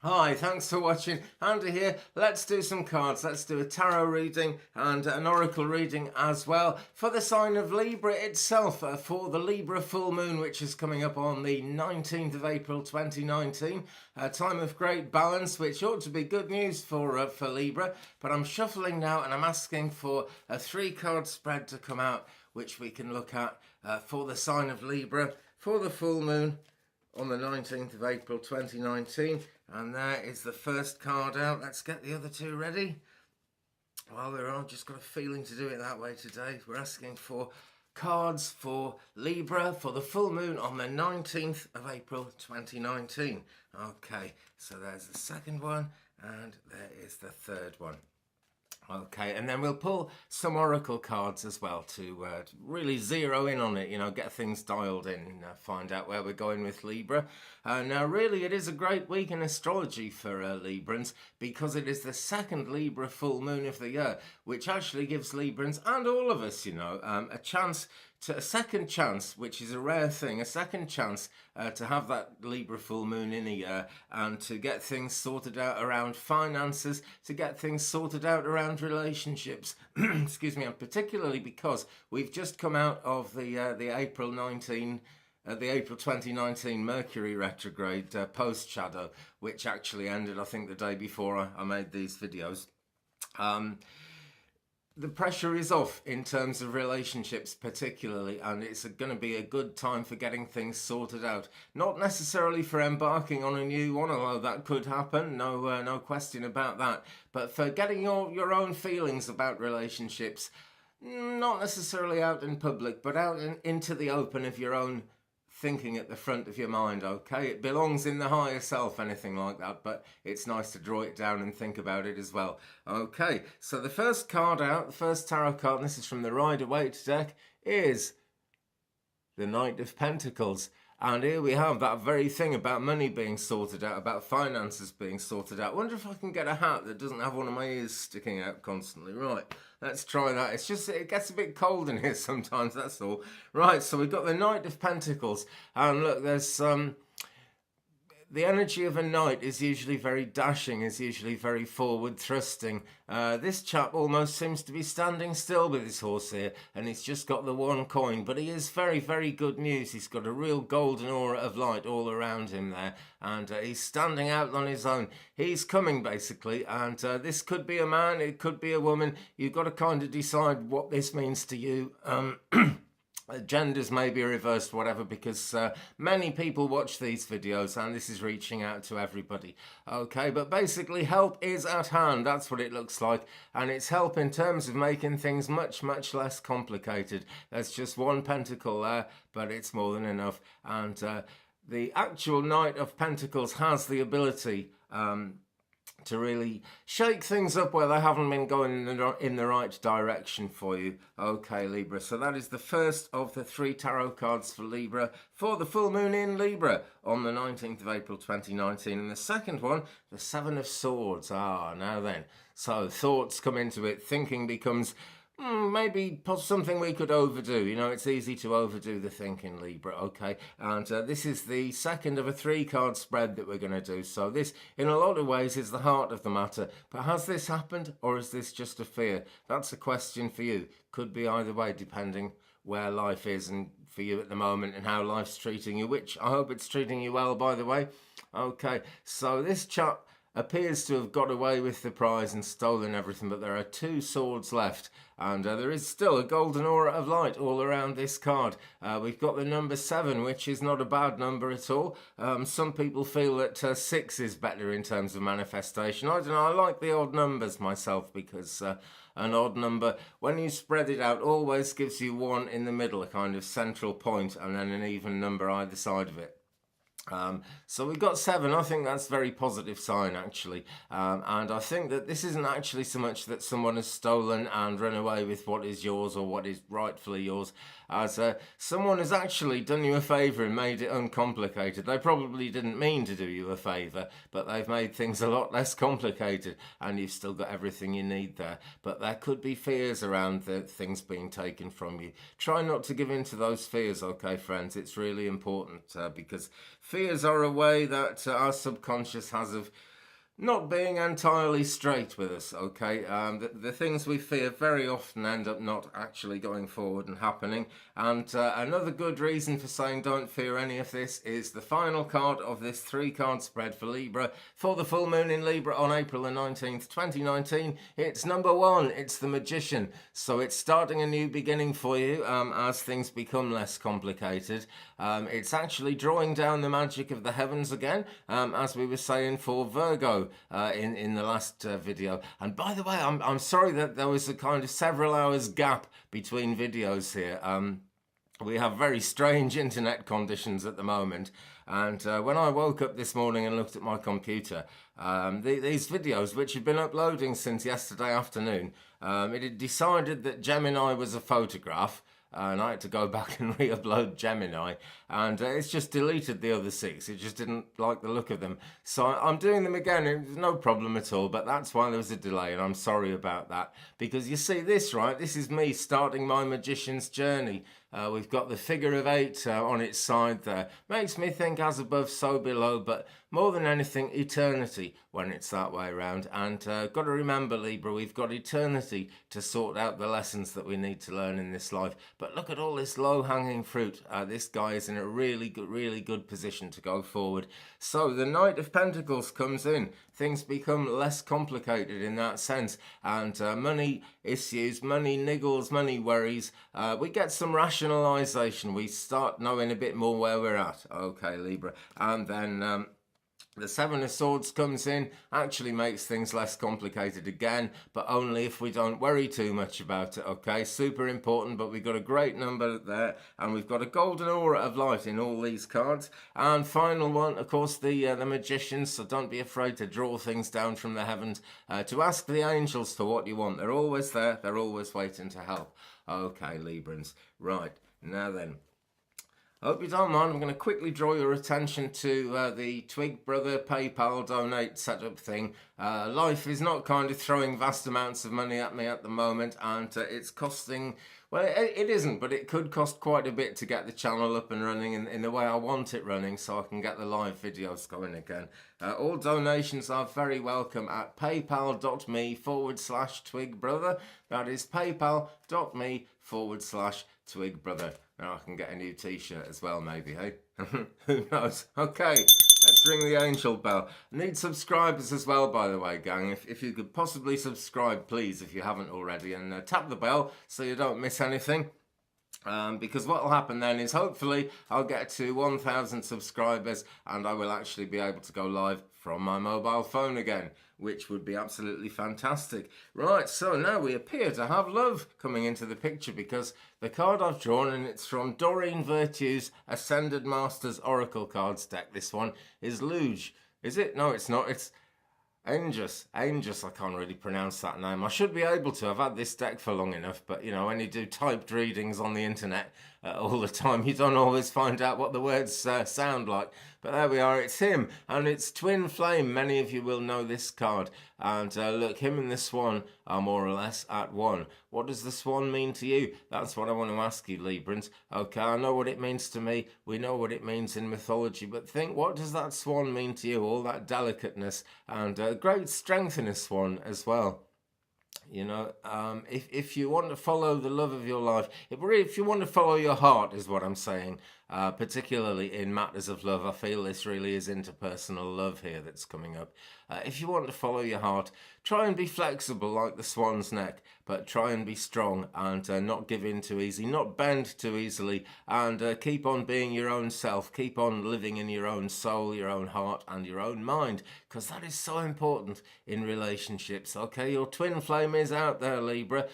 Hi, thanks for watching. Andy here. Let's do some cards. Let's do a tarot reading and an oracle reading as well for the sign of Libra itself, for the Libra full moon, which is coming up on the 19th of April 2019. A time of great balance, which ought to be good news for Libra. But I'm shuffling now and I'm asking for a 3-card spread to come out, which we can look at for the sign of Libra for the full moon on the 19th of April 2019. And there is the first card out. Let's get the other two ready. Well, they're all just got a feeling to do it that way today. We're asking for cards for Libra for the full moon on the 19th of April 2019. Okay, so there's the second one and there is the third one. Okay, and then we'll pull some oracle cards as well to really zero in on it, you know, get things dialed in, find out where we're going with Libra. Now, really, it is a great week in astrology for Librans because it is the second Libra full moon of the year, which actually gives Librans and all of us, you know, a second chance, which is a rare thing, a second chance to have that Libra full moon in a year and to get things sorted out around finances, to get things sorted out around relationships. Excuse me, and particularly because we've just come out of the April 2019 Mercury retrograde post-shadow, which actually ended, I think, the day before I made these videos. The pressure is off in terms of relationships particularly, and it's going to be a good time for getting things sorted out. Not necessarily for embarking on a new one, although that could happen, no question about that. But for getting your own feelings about relationships, not necessarily out in public, but out into the open of your own thinking at the front of your mind, okay? It belongs in the higher self, anything like that, but it's nice to draw it down and think about it as well. Okay, so the first card out, the first tarot card, and this is from the Rider-Waite deck, is the Knight of Pentacles. And here we have that very thing about money being sorted out, about finances being sorted out. I wonder if I can get a hat that doesn't have one of my ears sticking out constantly. Right, let's try that. It's just, it gets a bit cold in here sometimes, that's all. Right, so we've got the Knight of Pentacles. And look, there's the energy of a knight is usually very dashing, is usually very forward thrusting. This chap almost seems to be standing still with his horse here, and he's just got the one coin, but he is very, very good news. He's got a real golden aura of light all around him there, and he's standing out on his own. He's coming, basically, and this could be a man, it could be a woman. You've got to kind of decide what this means to you. Genders may be reversed, whatever, because many people watch these videos and this is reaching out to everybody. Okay, but basically help is at hand, that's what it looks like, and it's help in terms of making things much, much less complicated. There's just one pentacle there, but it's more than enough, and the actual Knight of Pentacles has the ability to really shake things up where they haven't been going in the right direction for you. Okay, Libra, so that is the first of the 3 tarot cards for Libra for the full moon in Libra on the 19th of April 2019. And the second one, the 7 of Swords. Now then, so thoughts come into it, thinking becomes maybe something we could overdo. You know, it's easy to overdo the thinking, Libra, okay? And this is the second of a 3-card spread that we're going to do. So this, in a lot of ways, is the heart of the matter. But has this happened, or is this just a fear? That's a question for you. Could be either way, depending where life is and for you at the moment and how life's treating you, which I hope it's treating you well, by the way. Okay, so this chap appears to have got away with the prize and stolen everything, but there are 2 swords left, and there is still a golden aura of light all around this card. We've got the number 7, which is not a bad number at all. Some people feel that 6 is better in terms of manifestation. I don't know, I like the odd numbers myself because an odd number, when you spread it out, always gives you 1 in the middle, a kind of central point, and then an even number either side of it. So we've got 7. I think that's a very positive sign, actually. And I think that this isn't actually so much that someone has stolen and run away with what is yours or what is rightfully yours, as someone has actually done you a favour and made it uncomplicated. They probably didn't mean to do you a favour, but they've made things a lot less complicated, and you've still got everything you need there. But there could be fears around the things being taken from you. Try not to give in to those fears, okay, friends? It's really important because fears are a way that our subconscious has of not being entirely straight with us, okay? The things we fear very often end up not actually going forward and happening. And another good reason for saying don't fear any of this is the final card of this 3-card spread for Libra for the full moon in Libra on April the 19th, 2019. It's number 1. It's the Magician. So it's starting a new beginning for you as things become less complicated. It's actually drawing down the magic of the heavens again, as we were saying for Virgo in the last video. And by the way, I'm sorry that there was a kind of several hours gap between videos here. We have very strange internet conditions at the moment, and when I woke up this morning and looked at my computer, these videos, which had been uploading since yesterday afternoon, it had decided that Gemini was a photograph, and I had to go back and re-upload Gemini, and it's just deleted the other 6. It just didn't like the look of them. So I'm doing them again. It was no problem at all, but that's why there was a delay, and I'm sorry about that. Because you see this, right? This is me starting my magician's journey. We've got the figure of 8 on its side there. Makes me think as above, so below, but more than anything, eternity when it's that way around. And got to remember, Libra, we've got eternity to sort out the lessons that we need to learn in this life. But look at all this low-hanging fruit. This guy is in a really good position to go forward. So the Knight of Pentacles comes in. Things become less complicated in that sense. And money issues, money niggles, money worries. We get some rationalisation. We start knowing a bit more where we're at. Okay, Libra. And then the 7 of Swords comes in, actually makes things less complicated again, but only if we don't worry too much about it, okay? Super important, but we've got a great number there, and we've got a golden aura of light in all these cards. And final one, of course, the Magician, so don't be afraid to draw things down from the heavens, to ask the angels for what you want. They're always there, they're always waiting to help. Okay, Librans. Right, now then. Hope you don't mind, I'm going to quickly draw your attention to the Twig Brother PayPal donate setup thing. Life is not kind of throwing vast amounts of money at me at the moment, and it's costing, well, it isn't, but it could cost quite a bit to get the channel up and running in the way I want it running, so I can get the live videos going again. All donations are very welcome at paypal.me/twigbrother. That is paypal.me/twigbrother. Now I can get a new t-shirt as well, maybe, hey? Who knows? Okay, let's ring the angel bell. I need subscribers as well, by the way, gang. If you could possibly subscribe, please, if you haven't already, and tap the bell so you don't miss anything. Because what will happen then is hopefully I'll get to 1,000 subscribers and I will actually be able to go live from my mobile phone again, which would be absolutely fantastic. Right, so now we appear to have love coming into the picture, because the card I've drawn, and it's from Doreen Virtue's Ascended Masters Oracle cards deck, this one, is Luge. Is it? No, it's not. It's Angus, I can't really pronounce that name. I should be able to. I've had this deck for long enough, but you know, when you do typed readings on the internet all the time, you don't always find out what the words sound like. But there we are, it's him, and it's Twin Flame. Many of you will know this card. And look, him and the Swan are more or less at one. What does the Swan mean to you? That's what I want to ask you, Librans. Okay, I know what it means to me. We know what it means in mythology. But think, what does that Swan mean to you? All that delicateness and great strength in a Swan as well. You know, if you want to follow the love of your life, if you want to follow your heart is what I'm saying, particularly in matters of love. I feel this really is interpersonal love here that's coming up. If you want to follow your heart, try and be flexible like the swan's neck, but try and be strong and not give in too easy, not bend too easily, and keep on being your own self, keep on living in your own soul, your own heart and your own mind, because that is so important in relationships. Okay, your twin flame is out there, Libra.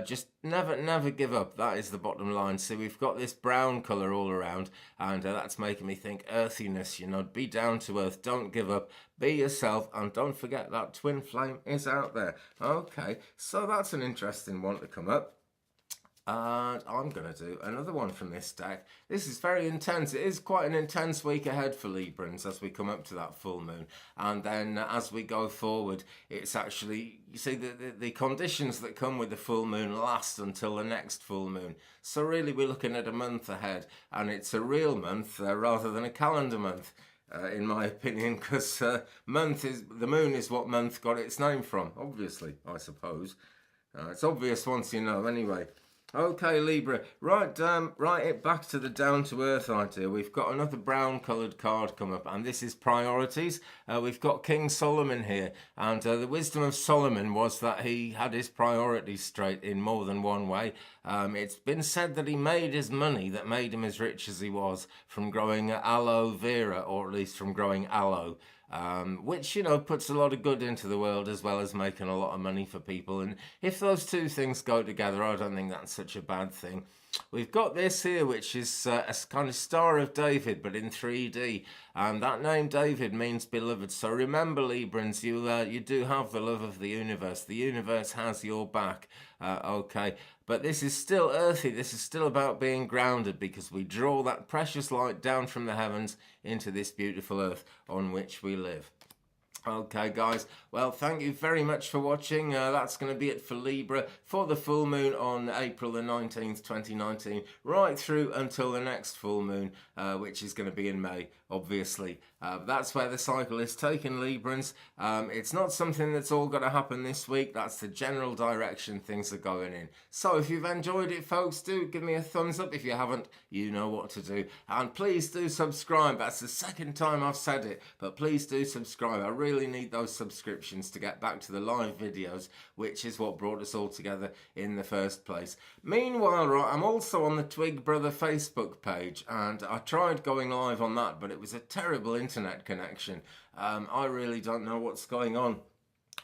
Just never give up. That is the bottom line. See, we've got this brown colour all around, and that's making me think earthiness, you know, be down to earth, don't give up, be yourself, and don't forget that twin flame is out there. Okay, so that's an interesting one to come up. And I'm going to do another one from this deck. This is very intense. It is quite an intense week ahead for Librans as we come up to that full moon. And then as we go forward, it's actually, you see, the conditions that come with the full moon last until the next full moon. So really we're looking at a month ahead, and it's a real month rather than a calendar month. in my opinion, because the moon is what month got its name from, obviously, I suppose. It's obvious once you know, anyway. Okay, Libra. Right, it back to the down-to-earth idea. We've got another brown-coloured card come up, and this is priorities. We've got King Solomon here, and the wisdom of Solomon was that he had his priorities straight in more than one way. It's been said that he made his money, that made him as rich as he was, from growing aloe vera, or at least from growing aloe. Which, you know, puts a lot of good into the world as well as making a lot of money for people. And if those two things go together, I don't think that's such a bad thing. We've got this here, which is a kind of Star of David, but in 3D. And that name David means beloved. So remember, Librans, you do have the love of the universe. The universe has your back. Okay. But this is still earthy. This is still about being grounded, because we draw that precious light down from the heavens into this beautiful earth on which we live. Okay, guys. Well, thank you very much for watching. That's going to be it for Libra for the full moon on April the 19th, 2019, right through until the next full moon, which is going to be in May, obviously. That's where the cycle is taken, Librans. It's not something that's all going to happen this week. That's the general direction things are going in. So if you've enjoyed it, folks, do give me a thumbs up. If you haven't, you know what to do. And please do subscribe. That's the second time I've said it, but please do subscribe. I really need those subscriptions to get back to the live videos, which is what brought us all together in the first place. Meanwhile, right, I'm also on the Twig Brother Facebook page, and I tried going live on that, but it was a terrible internet connection. I really don't know what's going on.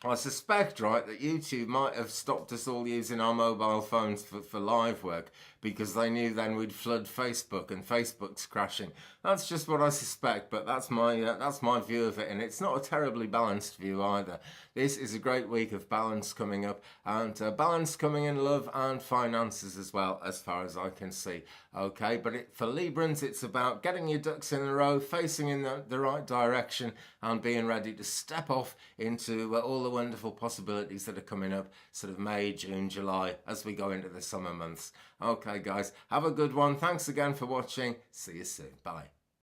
I suspect, right, that YouTube might have stopped us all using our mobile phones for live work, because they knew then we'd flood Facebook and Facebook's crashing. That's just what I suspect, but that's my view of it, and it's not a terribly balanced view either. This is a great week of balance coming up, and balance coming in love and finances as well, as far as I can see. Okay, but for Librans, it's about getting your ducks in a row, facing in the right direction, and being ready to step off into all the wonderful possibilities that are coming up, sort of May, June, July, as we go into the summer months. Okay, guys, have a good one. Thanks again for watching. See you soon. Bye.